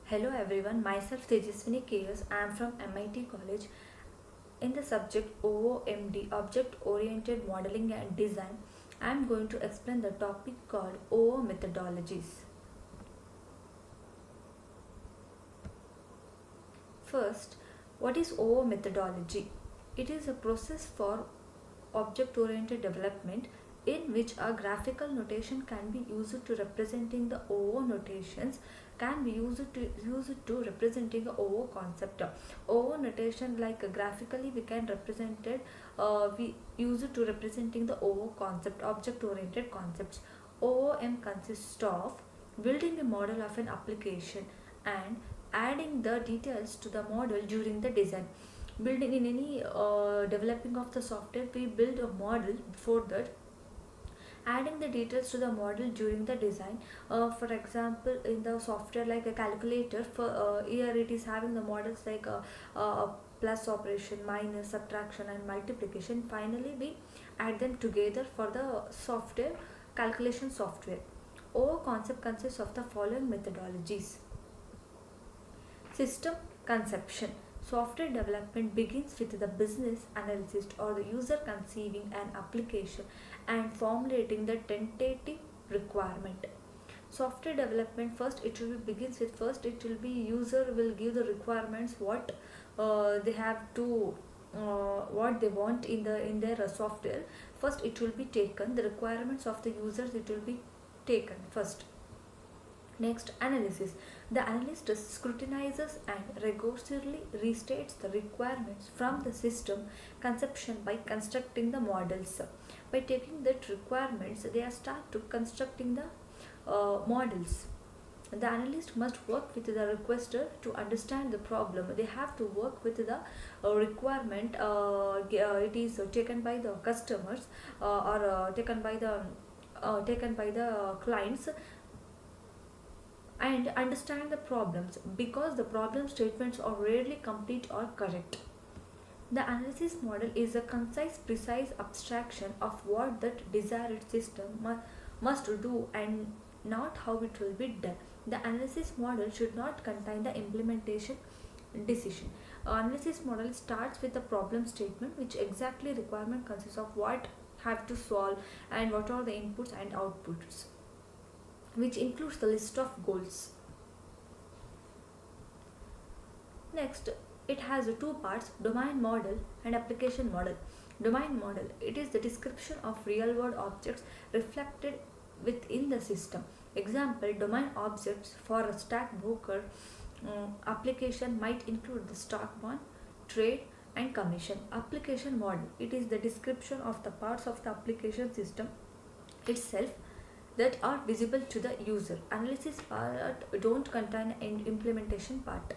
Hello everyone, myself Tejaswini KS. I am from MIT College in the subject OOMD, Object Oriented Modeling and Design. I am going to explain the topic called OO methodologies. First, what is OO methodology? It is a process for object oriented development in which a graphical notation can be used to representing the OO notations can be used to representing a OO concept. OO notation like graphically we can represent it, we use it to representing the OO concept, object oriented concepts. OOM consists of building a model of an application and adding the details to the model during the design. Building in any developing of the software, we build a model before that, adding the details to the model during the design. For example, in the software like a calculator, for here it is having the models like plus operation, minus, subtraction and multiplication. Finally we add them together for the software, calculation software. Our concept consists of the following methodologies. System conception. Software development begins with the business analyst or the user conceiving an application and formulating the tentative requirement. Software development, first it will begins with, first it will be user will give the requirements, what they have to what they want in their software. First it will be taken, the requirements of the users, it will be taken first. Next, analysis. The analyst scrutinizes and rigorously restates the requirements from the system conception by constructing the models. By taking that requirements, they are start to constructing the models. The analyst must work with the requester to understand the problem. They have to work with the requirement. It is taken by the customers or taken by the clients, and understand the problems because the problem statements are rarely complete or correct. The analysis model is a concise, precise abstraction of what that desired system must do and not how it will be done. The analysis model should not contain the implementation decision. Analysis model starts with the problem statement, which exactly requirement consists of what have to solve and what are the inputs and outputs, which includes the list of goals. Next, it has two parts, domain model and application model. Domain model, it is the description of real world objects reflected within the system. Example, domain objects for a stockbroker application might include the stock bond, trade and commission. Application model, it is the description of the parts of the application system itself that are visible to the user. Analysis part don't contain an implementation part.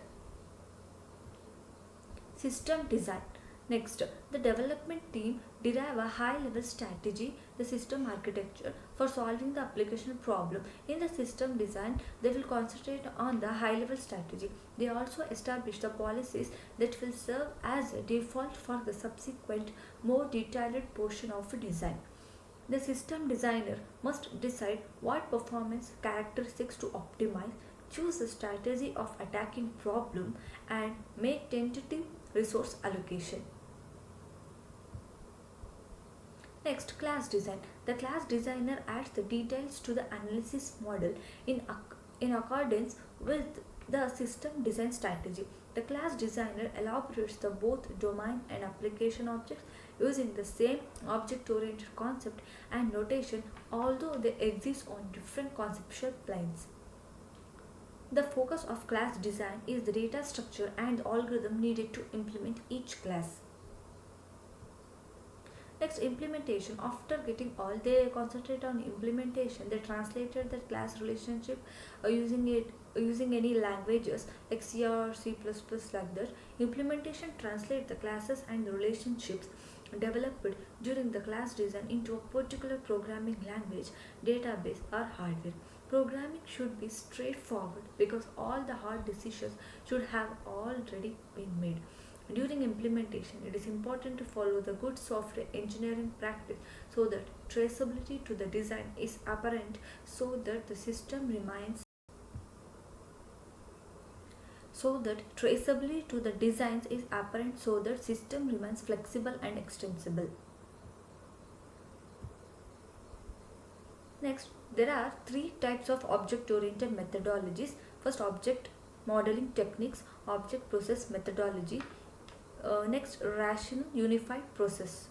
System design. Next, the development team derive a high level strategy, the system architecture for solving the application problem. In the system design, they will concentrate on the high level strategy. They also establish the policies that will serve as a default for the subsequent more detailed portion of design. The system designer must decide what performance characteristics to optimize, choose a strategy of attacking problem and make tentative resource allocation. Next, class design. The class designer adds the details to the analysis model in accordance with the system design strategy. The class designer elaborates the both domain and application objects using the same object-oriented concept and notation, although they exist on different conceptual planes. The focus of class design is the data structure and the algorithm needed to implement each class. Next, implementation. After getting all, they concentrate on implementation. They translated the class relationship using any languages like C or C++ like that. Implementation translate the classes and the relationships developed during the class design into a particular programming language, database or hardware. Programming should be straightforward because all the hard decisions should have already been made. During implementation, it is important to follow the good software engineering practice so that traceability to the design is apparent, so that the system remains so that traceability to the designs is apparent, so that system remains flexible and extensible. Next, there are three types of object-oriented methodologies. First, object modeling techniques, object process methodology. Next, rational unified process.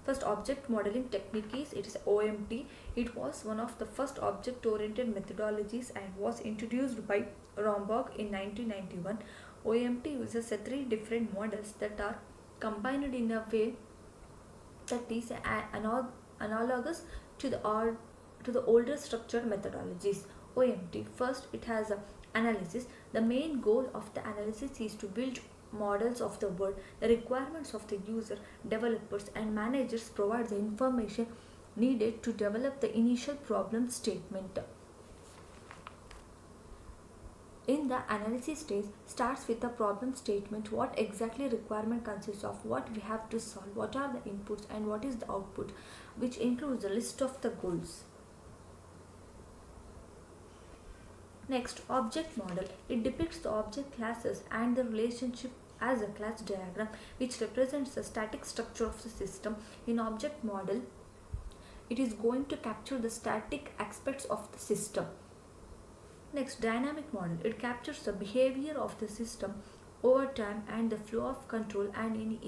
First, object modeling technique is, it is OMT. It was one of the first object-oriented methodologies and was introduced by Romberg in 1991. OMT uses three different models that are combined in a way that is analogous to the older structured methodologies. OMT. First, it has a analysis. The main goal of the analysis is to build models of the world. The requirements of the user, developers, and managers provide the information needed to develop the initial problem statement. In the analysis stage, starts with the problem statement, what exactly requirement consists of, what we have to solve, what are the inputs, and what is the output, which includes a list of the goals. Next, object model. It depicts the object classes and the relationship as a class diagram, which represents the static structure of the system. In object model, it is going to capture the static aspects of the system. Next, dynamic model. It captures the behavior of the system over time and the flow of control, and in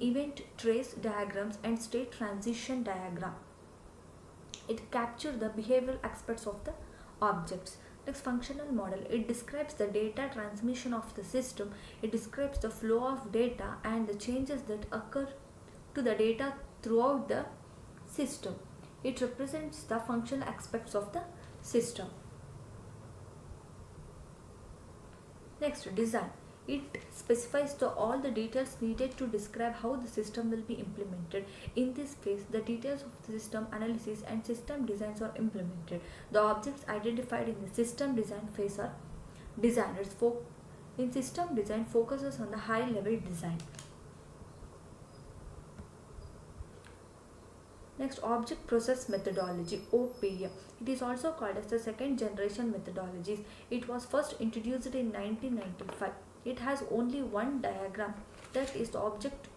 event trace diagrams and state transition diagram. It captures the behavioral aspects of the objects. Next, functional model. It describes the data transmission of the system. It describes the flow of data and the changes that occur to the data throughout the system. It represents the functional aspects of the system. Next, design. It specifies all the details needed to describe how the system will be implemented. In this phase, the details of the system analysis and system designs are implemented. The objects identified in the system design phase are designers. In system design, focuses on the high level design. Next, object process methodology, OPM. It is also called as the second generation methodologies. It was first introduced in 1995. It has only one diagram, that is the object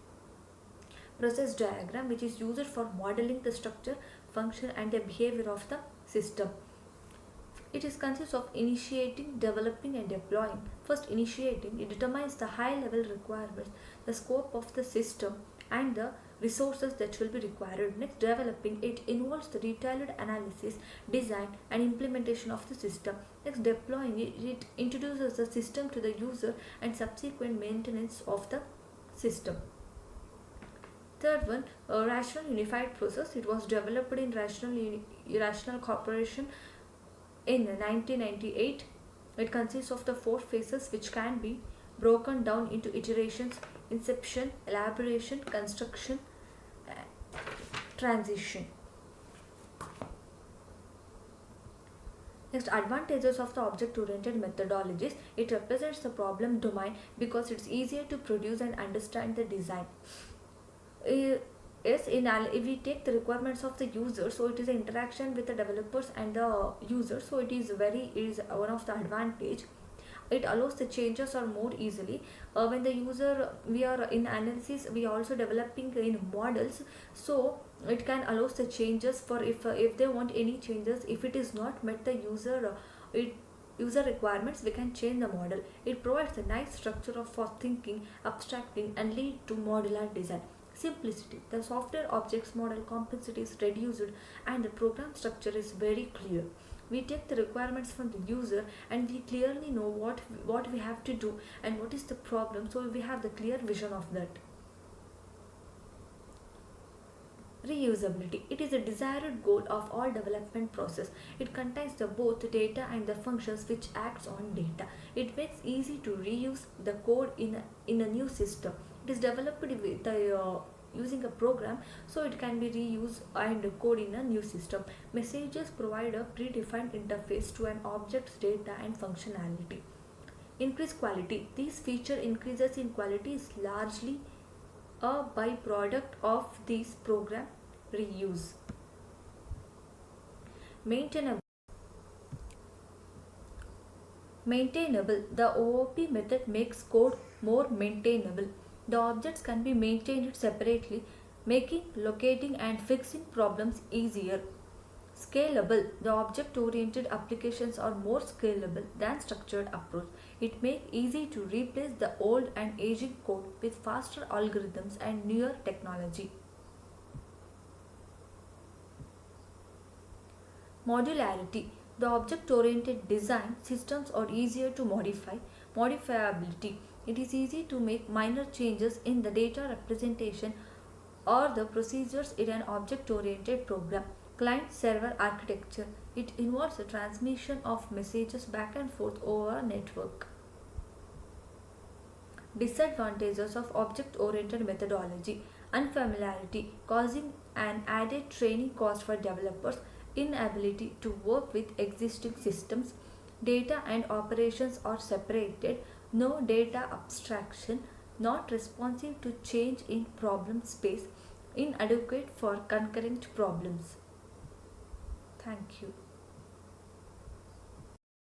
process diagram, which is used for modeling the structure, function, and the behavior of the system. It is consists of initiating, developing, and deploying. First, initiating. It determines the high level requirements, the scope of the system, and the resources that will be required. Next, developing. It involves the detailed analysis, design, and implementation of the system. Next, deploying. It introduces the system to the user and subsequent maintenance of the system. Third one, rational unified process. It was developed in Rational Corporation in 1998. It consists of the four phases, which can be broken down into iterations: inception, elaboration, construction, transition. Next, advantages of the object-oriented methodologies. It represents the problem domain because it's easier to produce and understand the design. Yes, if we take the requirements of the user, so it is an interaction with the developers and the user, so it is one of the advantage. It allows the changes are more easily. When the user, we are in analysis, we are also developing in models, so it can allow the changes for if they want any changes. If it is not met the user requirements, we can change the model. It provides a nice structure for thinking, abstracting, and lead to modular design. Simplicity. The software objects model complexity is reduced and the program structure is very clear. We take the requirements from the user and we clearly know what we have to do and what is the problem, so we have the clear vision of that. Reusability. It is a desired goal of all development process. It contains both data and the functions which acts on data. It makes easy to reuse the code in a new system. It is developed with using a program, so it can be reused and code in a new system. Messages provide a predefined interface to an object's data and functionality. Increased quality. This feature increases in quality is largely a byproduct of this program reuse. Maintainability. Maintainable. The OOP method makes code more maintainable. The objects can be maintained separately, making locating and fixing problems easier. Scalable. The object-oriented applications are more scalable than structured approach. It makes easy to replace the old and aging code with faster algorithms and newer technology. Modularity. The object-oriented design systems are easier to modify. Modifiability. It is easy to make minor changes in the data representation or the procedures in an object-oriented program. Client-server architecture. It involves the transmission of messages back and forth over a network. Disadvantages of object-oriented methodology. Unfamiliarity, causing an added training cost for developers. Inability to work with existing systems. Data and operations are separated. No data abstraction. Not responsive to change in problem space. Inadequate for concurrent problems. Thank you.